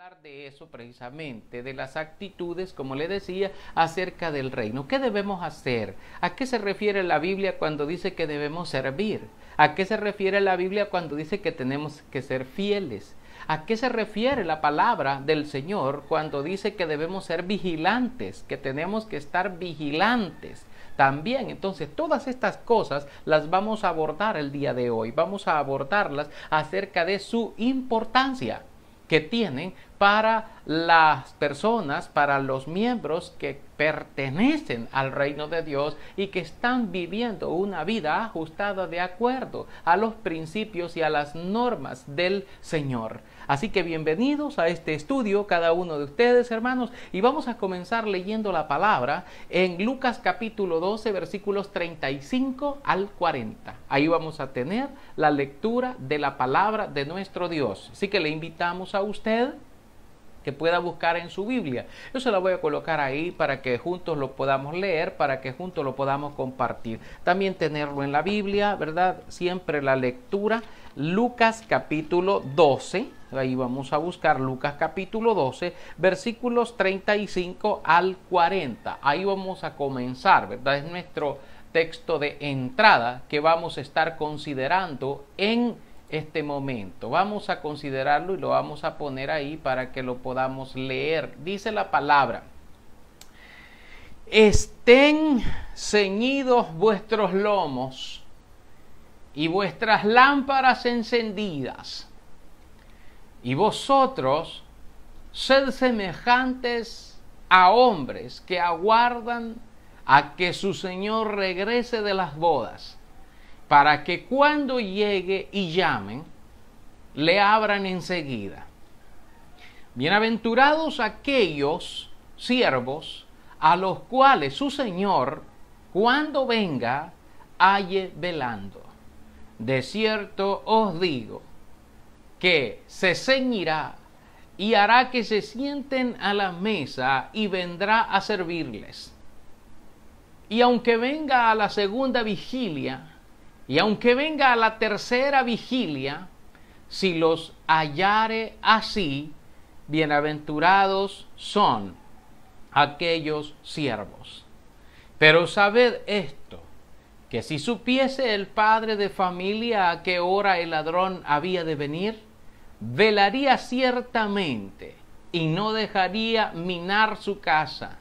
hablar de eso precisamente, de las actitudes, como le decía, acerca del reino. ¿Qué debemos hacer? ¿A qué se refiere la Biblia cuando dice que debemos servir? ¿A qué se refiere la Biblia cuando dice que tenemos que ser fieles? ¿A qué se refiere la palabra del Señor cuando dice que debemos ser vigilantes, que tenemos que estar vigilantes? También, entonces, todas estas cosas las vamos a abordar el día de hoy. Vamos a abordarlas acerca de su importancia que tienen para las personas, para los miembros que pertenecen al reino de Dios y que están viviendo una vida ajustada de acuerdo a los principios y a las normas del Señor. Así que bienvenidos a este estudio, cada uno de ustedes, hermanos, y vamos a comenzar leyendo la palabra en Lucas capítulo 12, versículos 35 al 40. Ahí vamos a tener la lectura de la palabra de nuestro Dios. Así que le invitamos a usted que pueda buscar en su Biblia. Yo se la voy a colocar ahí para que juntos lo podamos leer, para que juntos lo podamos compartir. También tenerlo en la Biblia, ¿verdad? Siempre la lectura. Lucas capítulo 12, ahí vamos a buscar Lucas capítulo 12, versículos 35 al 40. Ahí vamos a comenzar, ¿verdad? Es nuestro texto de entrada que vamos a estar considerando en este momento. Vamos a considerarlo y lo vamos a poner ahí para que lo podamos leer. Dice la palabra: estén ceñidos vuestros lomos y vuestras lámparas encendidas, y vosotros sed semejantes a hombres que aguardan a que su Señor regrese de las bodas, para que cuando llegue y llamen, le abran enseguida. Bienaventurados aquellos siervos a los cuales su Señor, cuando venga, halle velando. De cierto os digo que se ceñirá y hará que se sienten a la mesa y vendrá a servirles. Y aunque venga a la segunda vigilia, y aunque venga a la tercera vigilia, si los hallare así, bienaventurados son aquellos siervos. Pero sabed esto, que si supiese el padre de familia a qué hora el ladrón había de venir, velaría ciertamente y no dejaría minar su casa.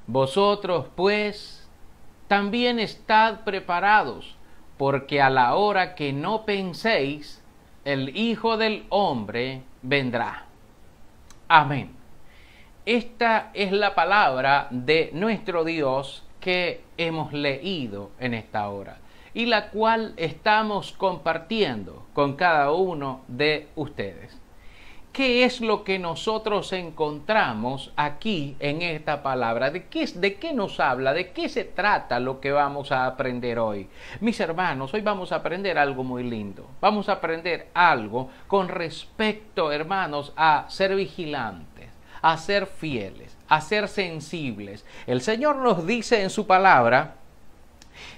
Vosotros, pues, también estad preparados, porque a la hora que no penséis, el Hijo del Hombre vendrá. Amén. Esta es la palabra de nuestro Dios que hemos leído en esta hora y la cual estamos compartiendo con cada uno de ustedes. ¿Qué es lo que nosotros encontramos aquí en esta palabra? ¿De qué nos habla? ¿De qué se trata lo que vamos a aprender hoy? Mis hermanos, hoy vamos a aprender algo muy lindo. Vamos a aprender algo con respecto, hermanos, a ser vigilantes, a ser fieles, a ser sensibles. El Señor nos dice en su palabra: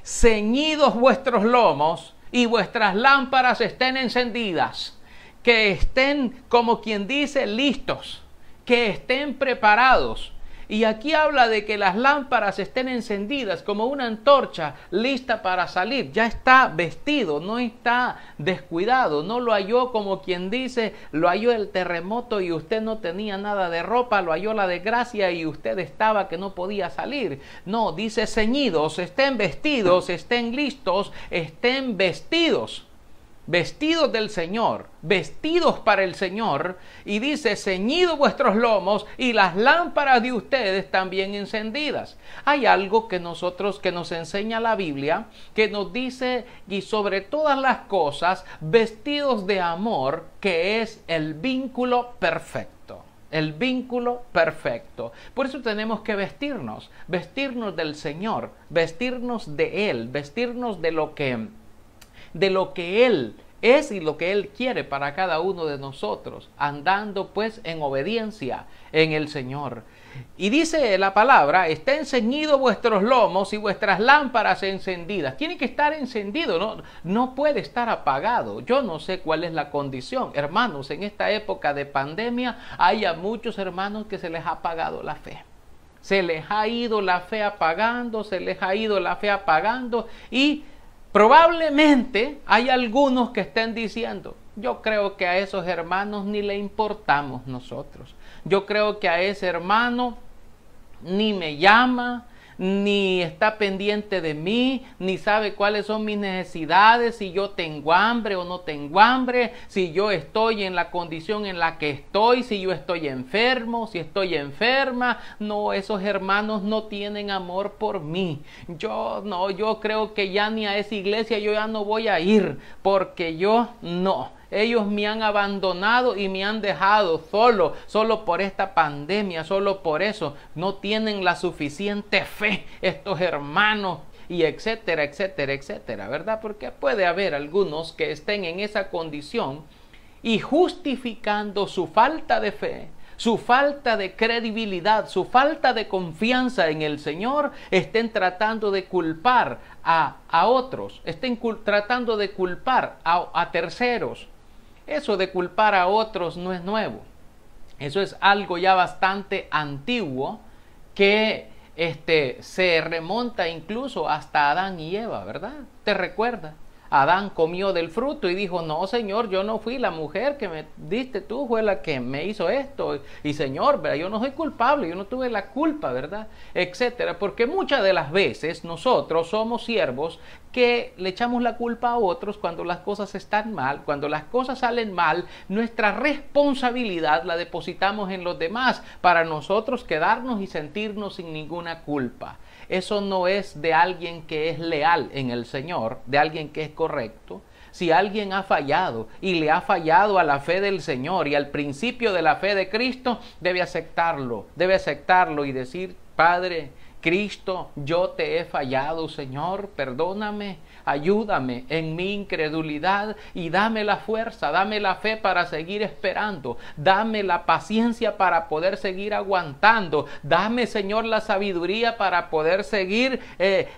ceñidos vuestros lomos y vuestras lámparas estén encendidas. Que estén, como quien dice, listos, que estén preparados. Y aquí habla de que las lámparas estén encendidas como una antorcha lista para salir. Ya está vestido, no está descuidado, no lo halló como quien dice, lo halló el terremoto y usted no tenía nada de ropa, lo halló la desgracia y usted estaba que no podía salir. No, dice ceñidos, estén vestidos, estén listos, estén vestidos. Vestidos del Señor, vestidos para el Señor, y dice: ceñidos vuestros lomos y las lámparas de ustedes también encendidas. Hay algo que nos enseña la Biblia, que nos dice: y sobre todas las cosas, vestidos de amor, que es el vínculo perfecto. El vínculo perfecto. Por eso tenemos que vestirnos del Señor, vestirnos de Él, vestirnos de lo que Él es y lo que Él quiere para cada uno de nosotros, andando pues en obediencia en el Señor. Y dice la palabra, estén ceñidos vuestros lomos y vuestras lámparas encendidas. Tiene que estar encendido, no puede estar apagado. Yo no sé cuál es la condición. Hermanos, en esta época de pandemia hay a muchos hermanos que se les ha apagado la fe. Se les ha ido la fe apagando, y probablemente hay algunos que estén diciendo, yo creo que a esos hermanos ni le importamos nosotros. Yo creo que a ese hermano ni me llama, ni está pendiente de mí, ni sabe cuáles son mis necesidades, si yo tengo hambre o no tengo hambre, si yo estoy en la condición en la que estoy, si yo estoy enfermo, si estoy enferma. No, esos hermanos no tienen amor por mí. Yo creo que ya ni a esa iglesia yo ya no voy a ir, porque ellos me han abandonado y me han dejado solo por esta pandemia, solo por eso. No tienen la suficiente fe estos hermanos, y etcétera, etcétera, etcétera, ¿verdad? Porque puede haber algunos que estén en esa condición y justificando su falta de fe, su falta de credibilidad, su falta de confianza en el Señor, estén tratando de culpar a otros, estén tratando de culpar a terceros. Eso de culpar a otros no es nuevo. Eso es algo ya bastante antiguo que se remonta incluso hasta Adán y Eva, ¿verdad? ¿Te recuerdas? Adán comió del fruto y dijo, no, Señor, yo no fui, la mujer que me diste tú fue la que me hizo esto. Y Señor, ¿verdad? Yo no soy culpable, yo no tuve la culpa, ¿verdad? Etcétera. Porque muchas de las veces nosotros somos siervos que le echamos la culpa a otros cuando las cosas están mal, cuando las cosas salen mal. Nuestra responsabilidad la depositamos en los demás para nosotros quedarnos y sentirnos sin ninguna culpa. Eso no es de alguien que es leal en el Señor, de alguien que es correcto. Si alguien ha fallado y le ha fallado a la fe del Señor y al principio de la fe de Cristo, debe aceptarlo y decir, Padre Cristo, yo te he fallado, Señor, perdóname, ayúdame en mi incredulidad y dame la fuerza, dame la fe para seguir esperando, dame la paciencia para poder seguir aguantando, dame, Señor, la sabiduría para poder seguir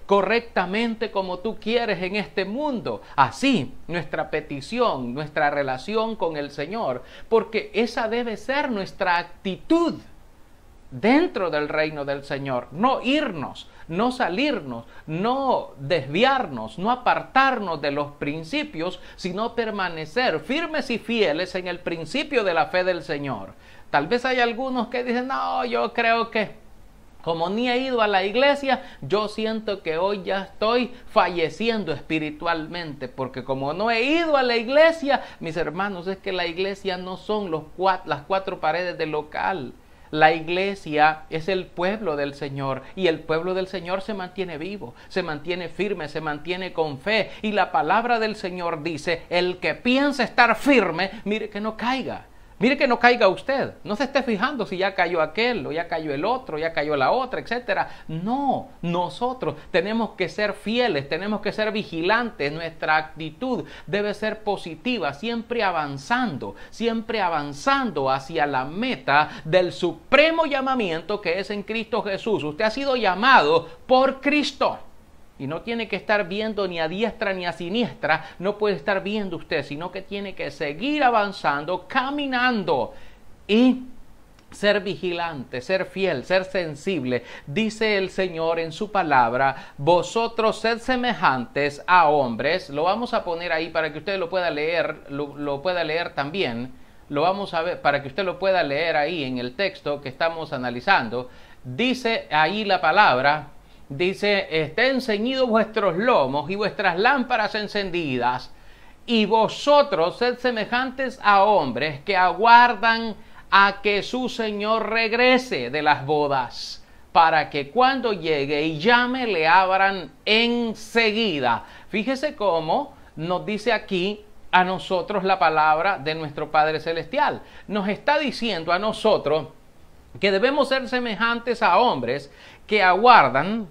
correctamente como tú quieres en este mundo. Así, nuestra petición, nuestra relación con el Señor, porque esa debe ser nuestra actitud dentro del reino del Señor. No irnos, no salirnos, no desviarnos, no apartarnos de los principios, sino permanecer firmes y fieles en el principio de la fe del Señor. Tal vez hay algunos que dicen, no, yo creo que como ni he ido a la iglesia, yo siento que hoy ya estoy falleciendo espiritualmente, porque como no he ido a la iglesia, mis hermanos, es que la iglesia no son las cuatro paredes del local. La iglesia es el pueblo del Señor, y el pueblo del Señor se mantiene vivo, se mantiene firme, se mantiene con fe. Y la palabra del Señor dice, el que piensa estar firme, mire que no caiga. Mire que no caiga usted. No se esté fijando si ya cayó aquel, o ya cayó el otro, ya cayó la otra, etcétera. No, nosotros tenemos que ser fieles, tenemos que ser vigilantes. Nuestra actitud debe ser positiva, siempre avanzando hacia la meta del supremo llamamiento que es en Cristo Jesús. Usted ha sido llamado por Cristo. Y no tiene que estar viendo ni a diestra ni a siniestra, no puede estar viendo usted, sino que tiene que seguir avanzando, caminando y ser vigilante, ser fiel, ser sensible. Dice el Señor en su palabra, vosotros sed semejantes a hombres. Lo vamos a poner ahí para que usted lo pueda leer, lo pueda leer también. Lo vamos a ver para que usted lo pueda leer ahí en el texto que estamos analizando. Dice ahí la palabra, dice, estén ceñidos vuestros lomos y vuestras lámparas encendidas, y vosotros sed semejantes a hombres que aguardan a que su Señor regrese de las bodas, para que cuando llegue y llame le abran enseguida. Fíjese cómo nos dice aquí a nosotros la palabra de nuestro Padre Celestial. Nos está diciendo a nosotros que debemos ser semejantes a hombres que aguardan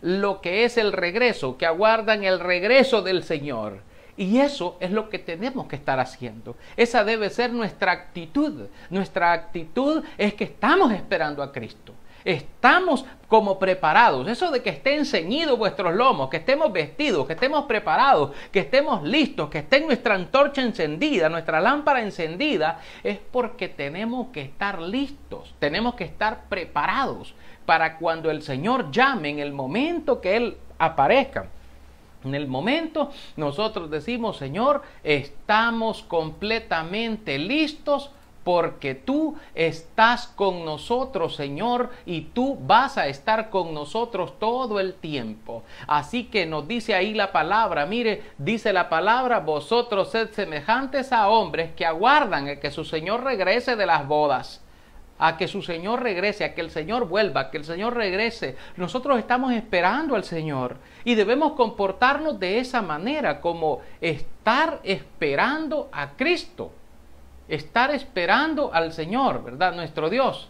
lo que es el regreso, que aguardan el regreso del Señor. Y eso es lo que tenemos que estar haciendo. Esa debe ser nuestra actitud. Nuestra actitud es que estamos esperando a Cristo. Estamos como preparados. Eso de que estén ceñidos vuestros lomos, que estemos vestidos, que estemos preparados, que estemos listos, que esté nuestra antorcha encendida, nuestra lámpara encendida, es porque tenemos que estar listos, tenemos que estar preparados para cuando el Señor llame, en el momento que Él aparezca. En el momento nosotros decimos: Señor, estamos completamente listos porque tú estás con nosotros, Señor, y tú vas a estar con nosotros todo el tiempo. Así que nos dice ahí la palabra, mire, dice la palabra: vosotros sed semejantes a hombres que aguardan a que su Señor regrese de las bodas. A que su Señor regrese, a que el Señor vuelva, a que el Señor regrese. Nosotros estamos esperando al Señor y debemos comportarnos de esa manera, como estar esperando a Cristo. Estar esperando al Señor, ¿verdad? Nuestro Dios.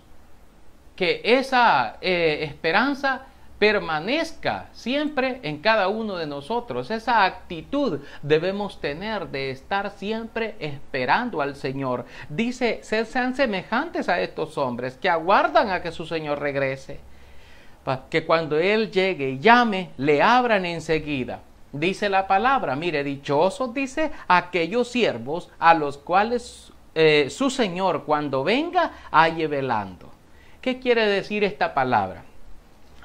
Que esa esperanza permanezca siempre en cada uno de nosotros. Esa actitud debemos tener de estar siempre esperando al Señor. Dice: sean semejantes a estos hombres que aguardan a que su Señor regrese, para que cuando Él llegue y llame, le abran enseguida. Dice la palabra, mire, dichosos, dice, aquellos siervos a los cuales su Señor cuando venga halle velando. ¿Qué quiere decir esta palabra?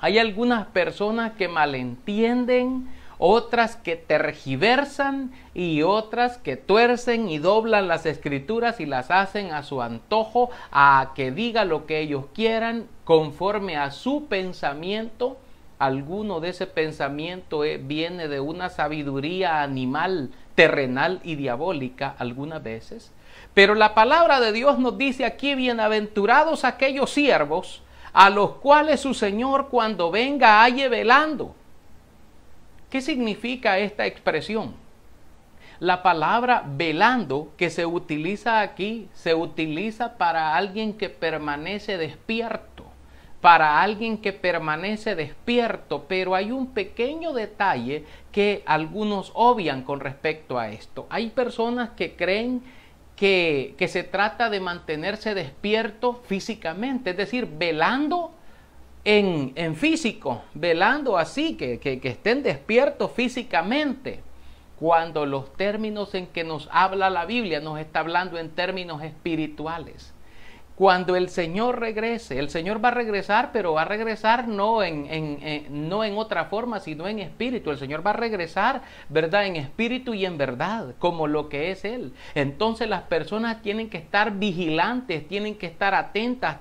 Hay algunas personas que malentienden, otras que tergiversan y otras que tuercen y doblan las escrituras y las hacen a su antojo, a que diga lo que ellos quieran conforme a su pensamiento. Alguno de ese pensamiento viene de una sabiduría animal, terrenal y diabólica algunas veces. Pero la palabra de Dios nos dice aquí: bienaventurados aquellos siervos a los cuales su Señor cuando venga halle velando. ¿Qué significa esta expresión? La palabra velando que se utiliza aquí, se utiliza para alguien que permanece despierto, para alguien que permanece despierto, pero hay un pequeño detalle que algunos obvian con respecto a esto. Hay personas que creen que se trata de mantenerse despierto físicamente, es decir, velando en físico, velando así, que estén despiertos físicamente, cuando los términos en que nos habla la Biblia nos está hablando en términos espirituales. Cuando el Señor regrese, el Señor va a regresar, pero va a regresar no en otra forma, sino en espíritu. El Señor va a regresar, ¿verdad?, en espíritu y en verdad, como lo que es Él. Entonces las personas tienen que estar vigilantes, tienen que estar atentas,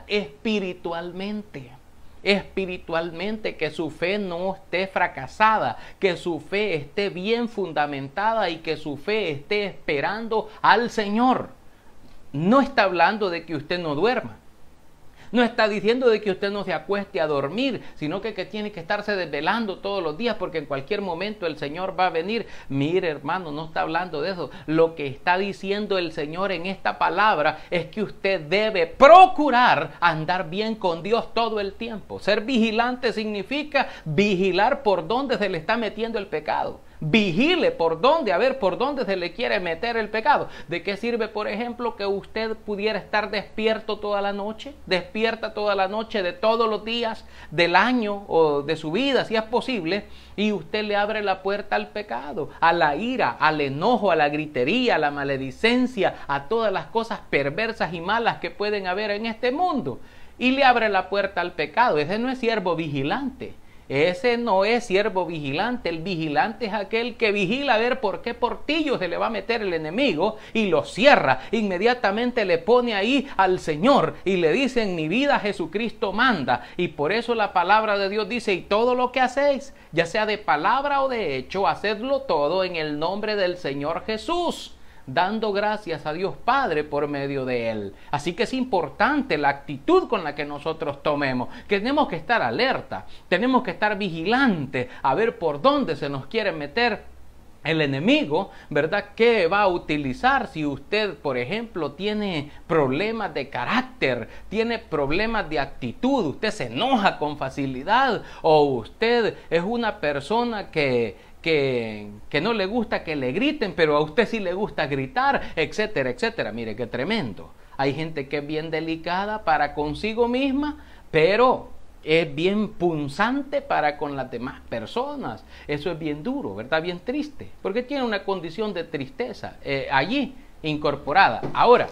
espiritualmente. Espiritualmente, que su fe no esté fracasada, que su fe esté bien fundamentada y que su fe esté esperando al Señor. No está hablando de que usted no duerma. No está diciendo de que usted no se acueste a dormir, sino que tiene que estarse desvelando todos los días porque en cualquier momento el Señor va a venir. Mire, hermano, no está hablando de eso. Lo que está diciendo el Señor en esta palabra es que usted debe procurar andar bien con Dios todo el tiempo. Ser vigilante significa vigilar por dónde se le está metiendo el pecado. Vigile por dónde, a ver por dónde se le quiere meter el pecado. ¿De qué sirve, por ejemplo, que usted pudiera estar despierto toda la noche? Despierta toda la noche de todos los días del año o de su vida, si es posible, y usted le abre la puerta al pecado, a la ira, al enojo, a la gritería, a la maledicencia, a todas las cosas perversas y malas que pueden haber en este mundo. Y le abre la puerta al pecado. Ese no es siervo vigilante. Ese no es siervo vigilante. El vigilante es aquel que vigila a ver por qué portillo se le va a meter el enemigo y lo cierra. Inmediatamente le pone ahí al Señor y le dice: en mi vida Jesucristo manda. Y por eso la palabra de Dios dice: y todo lo que hacéis, ya sea de palabra o de hecho, hacedlo todo en el nombre del Señor Jesús, dando gracias a Dios Padre por medio de Él. Así que es importante la actitud con la que nosotros tomemos, que tenemos que estar alerta, tenemos que estar vigilantes a ver por dónde se nos quiere meter el enemigo, ¿verdad? ¿Qué va a utilizar? Si usted, por ejemplo, tiene problemas de carácter, tiene problemas de actitud, usted se enoja con facilidad, o usted es una persona que que no le gusta que le griten, pero a usted sí le gusta gritar, etcétera, etcétera. Mire qué tremendo. Hay gente que es bien delicada para consigo misma, pero es bien punzante para con las demás personas. Eso es bien duro, ¿verdad? Bien triste, porque tiene una condición de tristeza allí incorporada. Ahora,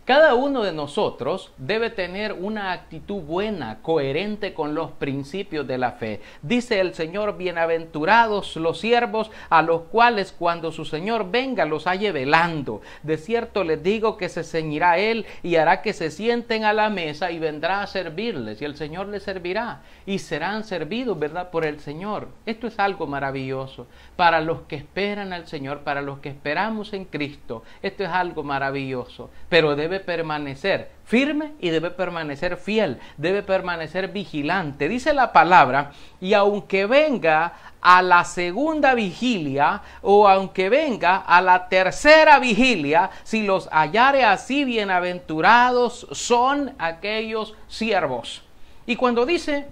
cada uno de nosotros debe tener una actitud buena, coherente con los principios de la fe. Dice el Señor: bienaventurados los siervos a los cuales cuando su Señor venga los halle velando. De cierto les digo que se ceñirá Él y hará que se sienten a la mesa y vendrá a servirles, y el Señor les servirá y serán servidos, ¿verdad?, por el Señor. Esto es algo maravilloso para los que esperan al Señor, para los que esperamos en Cristo. Esto es algo maravilloso, pero debe permanecer firme y debe permanecer fiel, debe permanecer vigilante. Dice la palabra: y aunque venga a la segunda vigilia o aunque venga a la tercera vigilia, si los hallare así, bienaventurados son aquellos siervos. Y cuando dice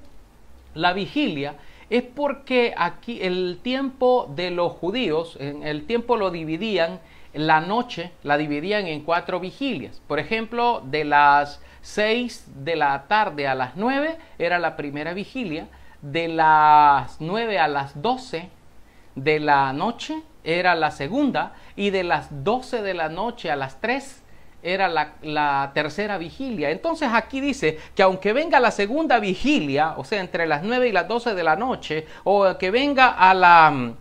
la vigilia, es porque aquí el tiempo de los judíos, en el tiempo lo dividían. La noche la dividían en 4 vigilias. Por ejemplo, de las 6 de la tarde a las 9 era la primera vigilia. De las 9 a las 12 de la noche era la segunda. Y de las 12 de la noche a las 3 era la tercera vigilia. Entonces aquí dice que aunque venga la segunda vigilia, o sea, entre las 9 y las 12 de la noche, o que venga a la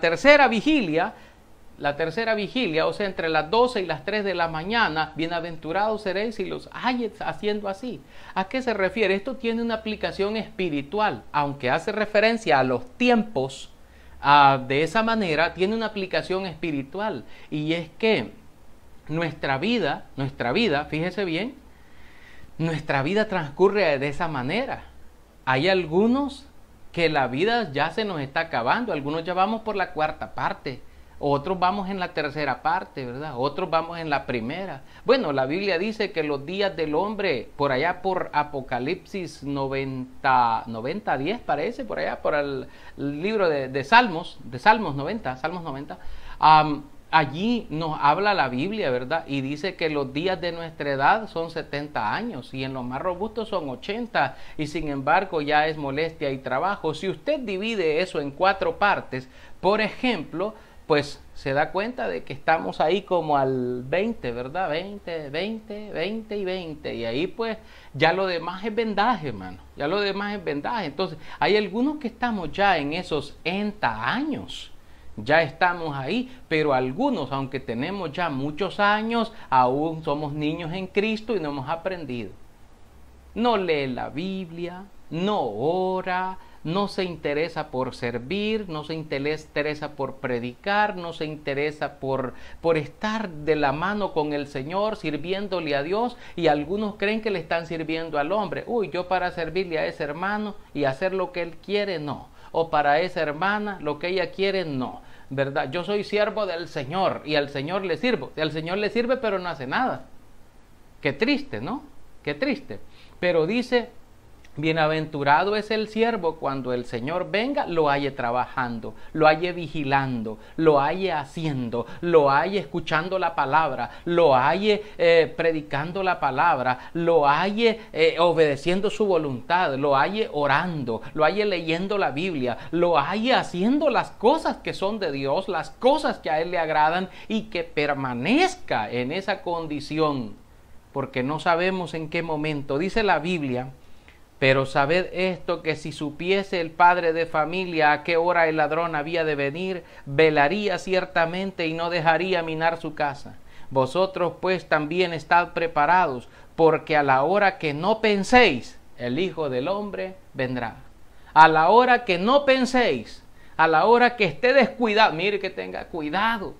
tercera vigilia, o sea, entre las 12 y las 3 de la mañana, bienaventurados seréis si los halles haciendo así. ¿A qué se refiere? Esto tiene una aplicación espiritual, aunque hace referencia a los tiempos de esa manera, tiene una aplicación espiritual, y es que nuestra vida, fíjese bien, nuestra vida transcurre de esa manera. Hay algunos que la vida ya se nos está acabando, algunos ya vamos por la 4ª parte, otros vamos en la 3ª parte, ¿verdad? Otros vamos en la 1ª. Bueno, la Biblia dice que los días del hombre, por allá por Apocalipsis 90:10 parece, por allá por el libro de Salmos 90, allí nos habla la Biblia, ¿verdad? Y dice que los días de nuestra edad son 70 años y en los más robustos son 80, y sin embargo ya es molestia y trabajo. Si usted divide eso en 4 partes, por ejemplo, pues se da cuenta de que estamos ahí como al 20, ¿verdad? 20, 20, 20 y 20. Y ahí pues ya lo demás es vendaje, hermano. Ya lo demás es vendaje. Entonces hay algunos que estamos ya en esos 30 años. Ya estamos ahí, pero algunos, aunque tenemos ya muchos años, aún somos niños en Cristo y no hemos aprendido. No lee la Biblia, no ora, no se interesa por servir, no se interesa por predicar, no se interesa por estar de la mano con el Señor, sirviéndole a Dios, y algunos creen que le están sirviendo al hombre. Uy, yo para servirle a ese hermano y hacer lo que él quiere, no. O para esa hermana, lo que ella quiere, no. ¿Verdad? Yo soy siervo del Señor y al Señor le sirvo. Y al Señor le sirve, pero no hace nada. Qué triste, ¿no? Qué triste. Pero dice: bienaventurado es el siervo cuando el Señor venga, lo halle trabajando, lo halle vigilando, lo halle haciendo, lo halle escuchando la palabra, lo halle predicando la palabra, lo halle obedeciendo su voluntad, lo halle orando, lo halle leyendo la Biblia, lo halle haciendo las cosas que son de Dios, las cosas que a Él le agradan, y que permanezca en esa condición, porque no sabemos en qué momento. Dice la Biblia: pero sabed esto, que si supiese el padre de familia a qué hora el ladrón había de venir, velaría ciertamente y no dejaría minar su casa. Vosotros pues también estad preparados, porque a la hora que no penséis, el Hijo del Hombre vendrá. A la hora que no penséis, a la hora que esté descuidado, mire que tenga cuidado.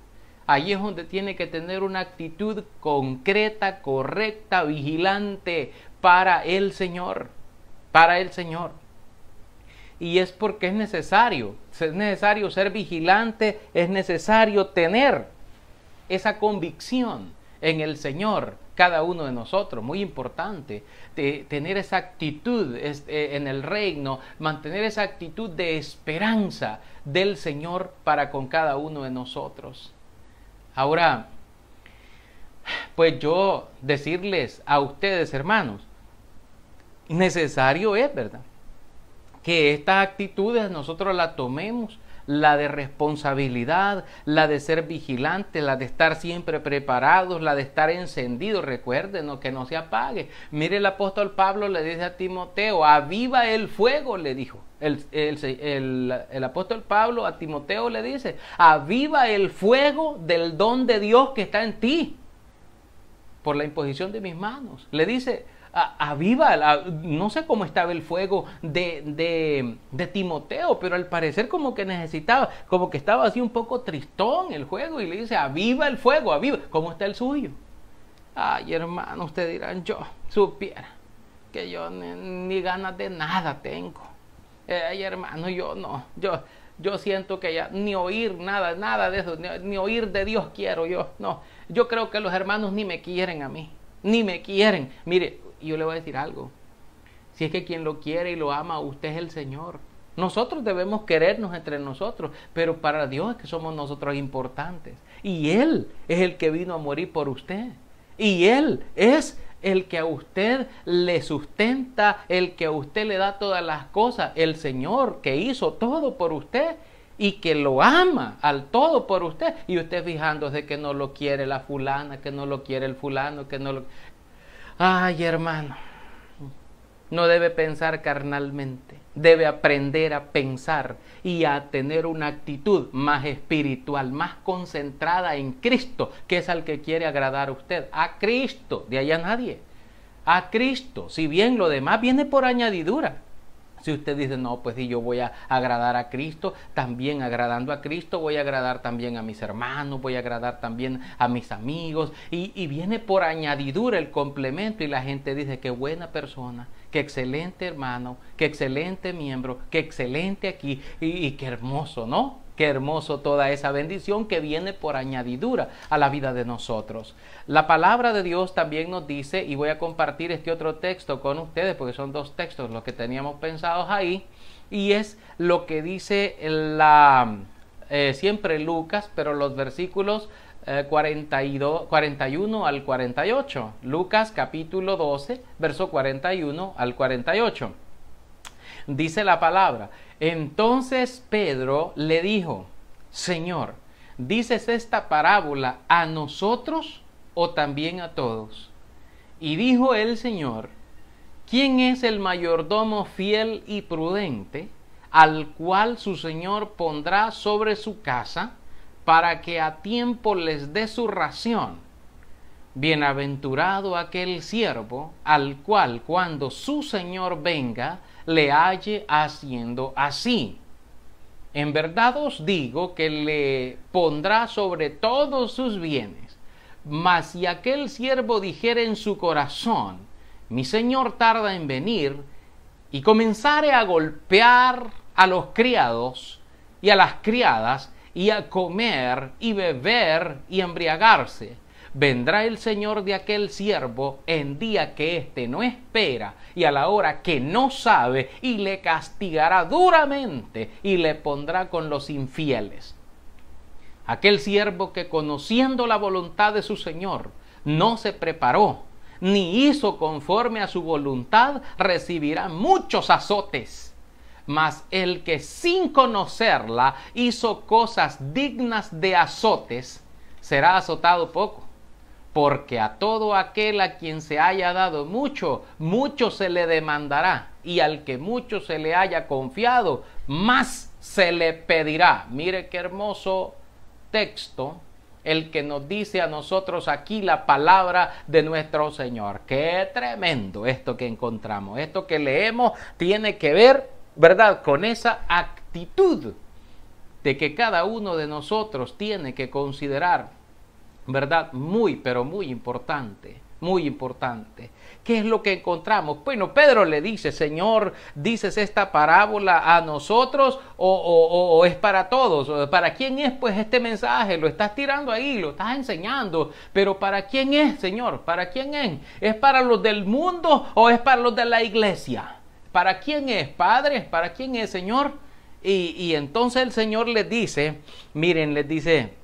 Allí es donde tiene que tener una actitud concreta, correcta, vigilante para el Señor. Para el Señor. Y es porque es necesario ser vigilante, es necesario tener esa convicción en el Señor cada uno de nosotros, muy importante, de tener esa actitud en el reino, mantener esa actitud de esperanza del Señor para con cada uno de nosotros. Ahora, pues yo decirles a ustedes, hermanos, necesario es, ¿verdad?, que estas actitudes nosotros las tomemos, la de responsabilidad, la de ser vigilantes, la de estar siempre preparados, la de estar encendidos. Recuerden, que no se apague. Mire, el apóstol Pablo le dice a Timoteo, aviva el fuego, le dijo. El apóstol Pablo a Timoteo le dice, aviva el fuego del don de Dios que está en ti, por la imposición de mis manos. Le dice, aviva, no sé cómo estaba el fuego de Timoteo, pero al parecer como que necesitaba, como que estaba así un poco tristón el fuego, y le dice, aviva el fuego, aviva. ¿Cómo está el suyo? Ay, hermano, ustedes dirán, yo supiera que yo ni ganas de nada tengo. Ay, hermano, yo no, yo siento que ya ni oír nada de eso, ni oír de Dios quiero yo, no. Yo creo que los hermanos ni me quieren a mí, ni me quieren. Mire, yo le voy a decir algo. Si es que quien lo quiere y lo ama, usted es el Señor. Nosotros debemos querernos entre nosotros, pero para Dios es que somos nosotros importantes. Y Él es el que vino a morir por usted. Y Él es el que a usted le sustenta, el que a usted le da todas las cosas. El Señor que hizo todo por usted y que lo ama al todo por usted. Y usted fijándose que no lo quiere la fulana, que no lo quiere el fulano, que no lo... Ay, hermano, no debe pensar carnalmente, debe aprender a pensar y a tener una actitud más espiritual, más concentrada en Cristo, que es al que quiere agradar a usted, a Cristo, de allá nadie, a Cristo, si bien lo demás viene por añadidura. Si usted dice, no, pues si yo voy a agradar a Cristo, también agradando a Cristo voy a agradar también a mis hermanos, voy a agradar también a mis amigos, y viene por añadidura el complemento, y la gente dice, qué buena persona, qué excelente hermano, qué excelente miembro, qué excelente aquí, y qué hermoso, ¿no? Qué hermoso toda esa bendición que viene por añadidura a la vida de nosotros. La palabra de Dios también nos dice, y voy a compartir este otro texto con ustedes, porque son dos textos los que teníamos pensados ahí, y es lo que dice siempre Lucas, pero los versículos 41 al 48. Lucas capítulo 12, verso 41 al 48. Dice la palabra, entonces Pedro le dijo, Señor, ¿dices esta parábola a nosotros o también a todos? Y dijo el Señor, ¿quién es el mayordomo fiel y prudente, al cual su Señor pondrá sobre su casa, para que a tiempo les dé su ración? Bienaventurado aquel siervo, al cual cuando su Señor venga, le halle haciendo así. En verdad os digo que le pondrá sobre todos sus bienes. Mas si aquel siervo dijere en su corazón, mi Señor tarda en venir, y comenzare a golpear a los criados y a las criadas, y a comer y beber y embriagarse, vendrá el Señor de aquel siervo en día que éste no espera y a la hora que no sabe, y le castigará duramente y le pondrá con los infieles. Aquel siervo que, conociendo la voluntad de su Señor, no se preparó ni hizo conforme a su voluntad, recibirá muchos azotes. Mas el que sin conocerla hizo cosas dignas de azotes, será azotado poco. Porque a todo aquel a quien se haya dado mucho, mucho se le demandará, y al que mucho se le haya confiado, más se le pedirá. Mire qué hermoso texto el que nos dice a nosotros aquí la palabra de nuestro Señor. Qué tremendo esto que encontramos. Esto que leemos tiene que ver, ¿verdad?, con esa actitud de que cada uno de nosotros tiene que considerar, ¿verdad?, muy, pero muy importante. muy importante. ¿Qué es lo que encontramos? Bueno, Pedro le dice, Señor, ¿dices esta parábola a nosotros o es para todos? ¿Para quién es pues este mensaje? Lo estás tirando ahí, lo estás enseñando, pero ¿para quién es, Señor? ¿Para quién es? ¿Es para los del mundo o es para los de la iglesia? ¿Para quién es, Padre? ¿Para quién es, Señor? Y entonces el Señor les dice, miren, les dice...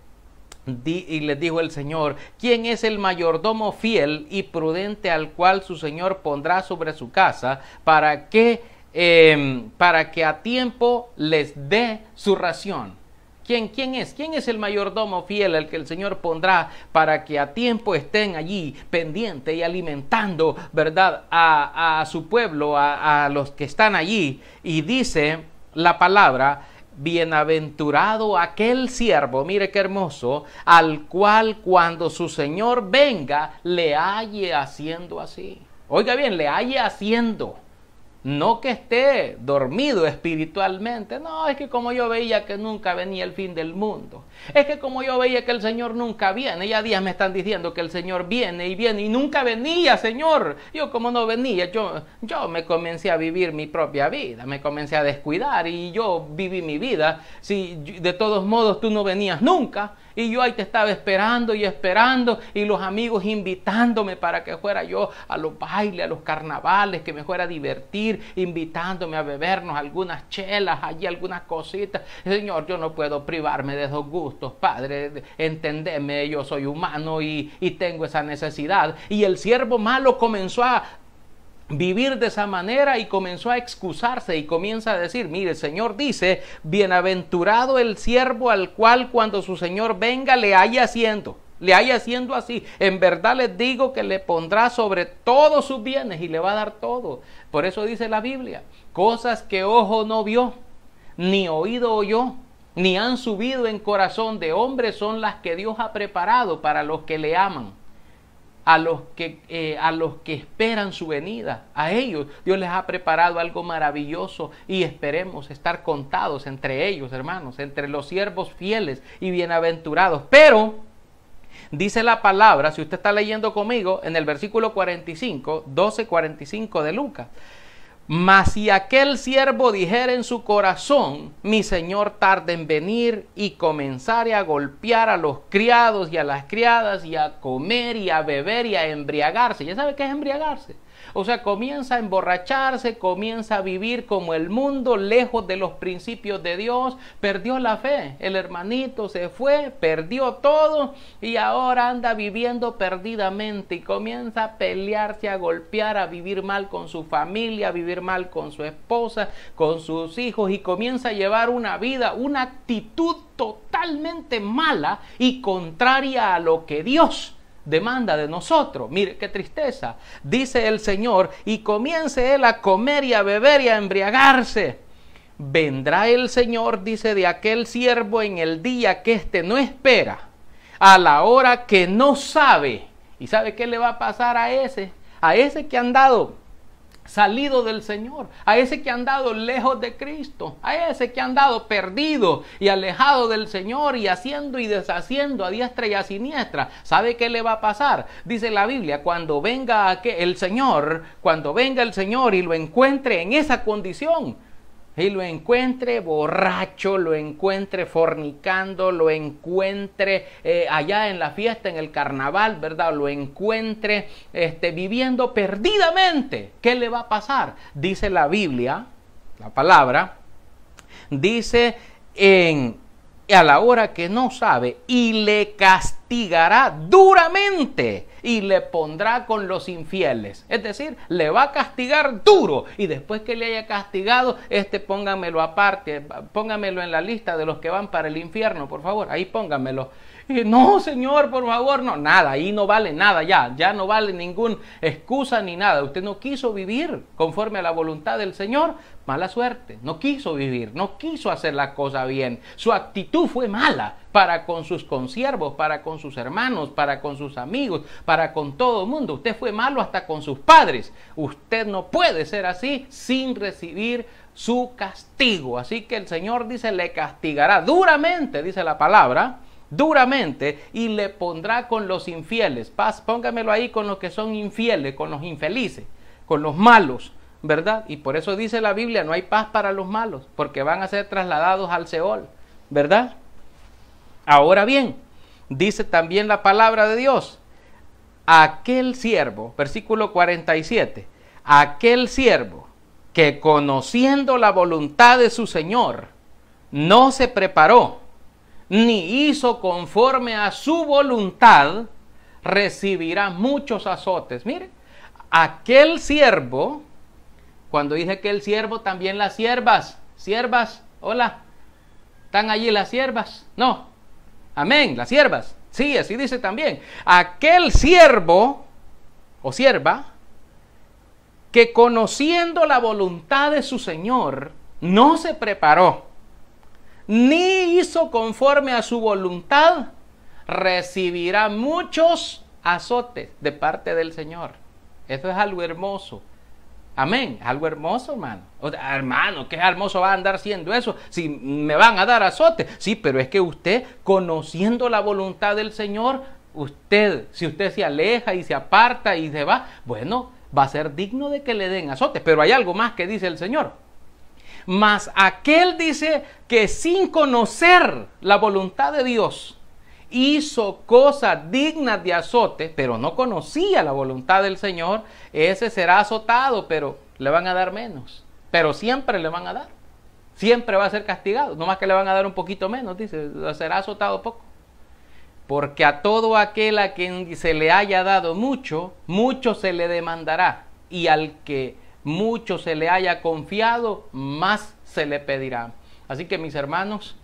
Y les dijo el Señor, ¿quién es el mayordomo fiel y prudente al cual su Señor pondrá sobre su casa para que a tiempo les dé su ración? ¿Quién es? ¿Quién es el mayordomo fiel al que el Señor pondrá para que a tiempo estén allí pendientes y alimentando, ¿verdad?, a su pueblo, a los que están allí? Y dice la palabra, bienaventurado aquel siervo, mire qué hermoso, al cual cuando su Señor venga le halle haciendo así. Oiga bien, le halle haciendo. No que esté dormido espiritualmente. No, es que como yo veía que nunca venía el fin del mundo. Es que como yo veía que el Señor nunca viene. Ya días me están diciendo que el Señor viene y nunca venía, Señor. Yo como no venía, yo me comencé a vivir mi propia vida. Me comencé a descuidar y yo viví mi vida. Si de todos modos tú no venías nunca. Y yo ahí te estaba esperando y los amigos invitándome para que fuera yo a los bailes, a los carnavales, que me fuera a divertir, invitándome a bebernos algunas chelas, allí algunas cositas. Señor, yo no puedo privarme de esos gustos, Padre, entendeme, yo soy humano y tengo esa necesidad. Y el siervo malo comenzó a vivir de esa manera y comenzó a excusarse y comienza a decir, mire, el Señor dice, bienaventurado el siervo al cual cuando su Señor venga le haya haciendo así. En verdad les digo que le pondrá sobre todos sus bienes y le va a dar todo. Por eso dice la Biblia, cosas que ojo no vio, ni oído oyó, ni han subido en corazón de hombre son las que Dios ha preparado para los que le aman. A los que esperan su venida, a ellos Dios les ha preparado algo maravilloso y esperemos estar contados entre ellos, hermanos, entre los siervos fieles y bienaventurados. Pero dice la palabra, si usted está leyendo conmigo, en el versículo 12:45 de Lucas, mas si aquel siervo dijera en su corazón, mi señor tarda en venir, y comenzare a golpear a los criados y a las criadas, y a comer y a beber y a embriagarse. ¿Ya sabe qué es embriagarse? O sea, comienza a emborracharse, comienza a vivir como el mundo, lejos de los principios de Dios, perdió la fe. El hermanito se fue, perdió todo y ahora anda viviendo perdidamente y comienza a pelearse, a golpear, a vivir mal con su familia, a vivir mal con su esposa, con sus hijos, y comienza a llevar una vida, una actitud totalmente mala y contraria a lo que Dios demanda de nosotros. Mire qué tristeza, dice el Señor, y comience él a comer y a beber y a embriagarse. Vendrá el Señor, dice, de aquel siervo en el día que éste no espera, a la hora que no sabe. ¿Y sabe qué le va a pasar a ese? A ese que han dado salido del Señor, a ese que han dado lejos de Cristo, a ese que han dado perdido y alejado del Señor y haciendo y deshaciendo a diestra y a siniestra. ¿Sabe qué le va a pasar? Dice la Biblia, cuando venga el Señor y lo encuentre en esa condición, y lo encuentre borracho, lo encuentre fornicando, lo encuentre allá en la fiesta, en el carnaval, ¿verdad? Lo encuentre viviendo perdidamente. ¿Qué le va a pasar? Dice la Biblia, la palabra, dice a la hora que no sabe, y le castigará duramente y le pondrá con los infieles. Es decir, le va a castigar duro, y después que le haya castigado, póngamelo aparte, póngamelo en la lista de los que van para el infierno, por favor, ahí póngamelo. Y no, Señor, por favor, no, nada, ahí no vale nada, ya no vale ninguna excusa ni nada. Usted no quiso vivir conforme a la voluntad del Señor, mala suerte, no quiso vivir, no quiso hacer la cosa bien. Su actitud fue mala para con sus consiervos, para con sus hermanos, para con sus amigos, para con todo el mundo. Usted fue malo hasta con sus padres. Usted no puede ser así sin recibir su castigo. Así que el Señor dice, le castigará duramente, dice la palabra, duramente y le pondrá con los infieles. Paz, póngamelo ahí con los que son infieles, con los infelices, con los malos, ¿verdad? Y por eso dice la Biblia, no hay paz para los malos, porque van a ser trasladados al Seol, ¿verdad? Ahora bien, dice también la palabra de Dios, aquel siervo, versículo 47, aquel siervo que conociendo la voluntad de su Señor, no se preparó, ni hizo conforme a su voluntad, recibirá muchos azotes. Mire, aquel siervo, cuando dije aquel siervo, también las siervas, hola, ¿están allí las siervas? No, amén, las siervas, sí, así dice también, aquel siervo o sierva, que conociendo la voluntad de su Señor, no se preparó, ni hizo conforme a su voluntad, recibirá muchos azotes de parte del Señor. Eso es algo hermoso. Amén, algo hermoso, hermano. O sea, hermano, qué hermoso va a andar haciendo eso si me van a dar azotes. Sí, pero es que usted, conociendo la voluntad del Señor, si usted se aleja y se aparta y se va, bueno, va a ser digno de que le den azotes. Pero hay algo más que dice el Señor. Mas aquel dice que sin conocer la voluntad de Dios hizo cosas dignas de azote, pero no conocía la voluntad del Señor, ese será azotado, pero le van a dar menos. Pero siempre le van a dar. Siempre va a ser castigado. No más que le van a dar un poquito menos, dice, será azotado poco. Porque a todo aquel a quien se le haya dado mucho, mucho se le demandará. Y al que mucho se le haya confiado, más se le pedirá. Así que mis hermanos,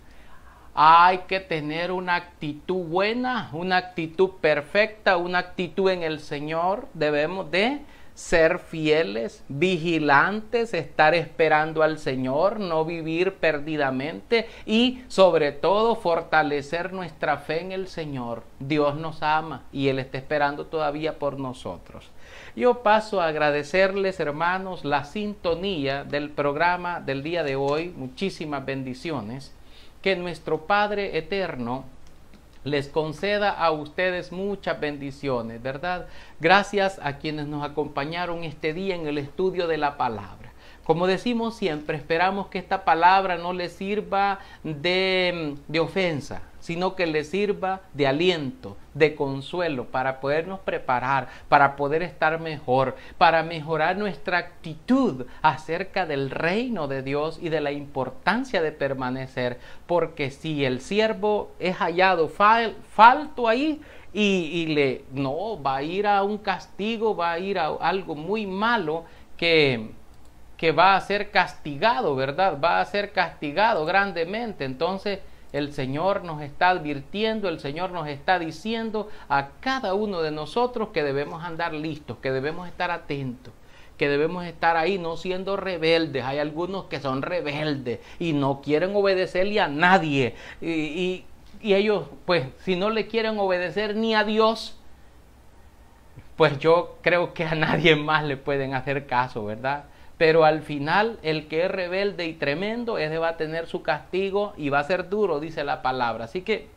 hay que tener una actitud buena, una actitud perfecta, una actitud en el Señor. Debemos de ser fieles, vigilantes, estar esperando al Señor, no vivir perdidamente y sobre todo fortalecer nuestra fe en el Señor. Dios nos ama y Él está esperando todavía por nosotros. Yo paso a agradecerles, hermanos, la sintonía del programa del día de hoy. Muchísimas bendiciones. Que nuestro Padre eterno les conceda a ustedes muchas bendiciones, ¿verdad? Gracias a quienes nos acompañaron este día en el estudio de la palabra. Como decimos siempre, esperamos que esta palabra no les sirva de ofensa, sino que les sirva de aliento, de consuelo, para podernos preparar, para poder estar mejor, para mejorar nuestra actitud acerca del reino de Dios y de la importancia de permanecer. Porque si el siervo es hallado falto ahí, no va a ir a un castigo, va a ir a algo muy malo que va a ser castigado, ¿verdad? Va a ser castigado grandemente. Entonces el Señor nos está advirtiendo, el Señor nos está diciendo a cada uno de nosotros que debemos andar listos, que debemos estar atentos, que debemos estar ahí no siendo rebeldes. Hay algunos que son rebeldes y no quieren obedecerle a nadie. Y ellos, pues, si no le quieren obedecer ni a Dios, pues yo creo que a nadie más le pueden hacer caso, ¿verdad? Pero al final, el que es rebelde y tremendo, ese va a tener su castigo y va a ser duro, dice la palabra. Así que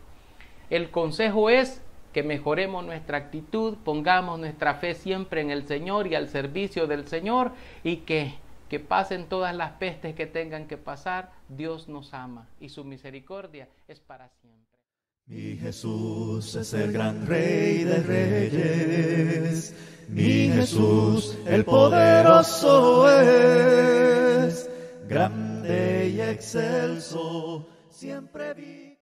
el consejo es que mejoremos nuestra actitud, pongamos nuestra fe siempre en el Señor y al servicio del Señor, y que pasen todas las pestes que tengan que pasar. Dios nos ama y su misericordia es para siempre. Mi Jesús es el gran Rey de Reyes, mi Jesús el poderoso es, grande y excelso, siempre vive.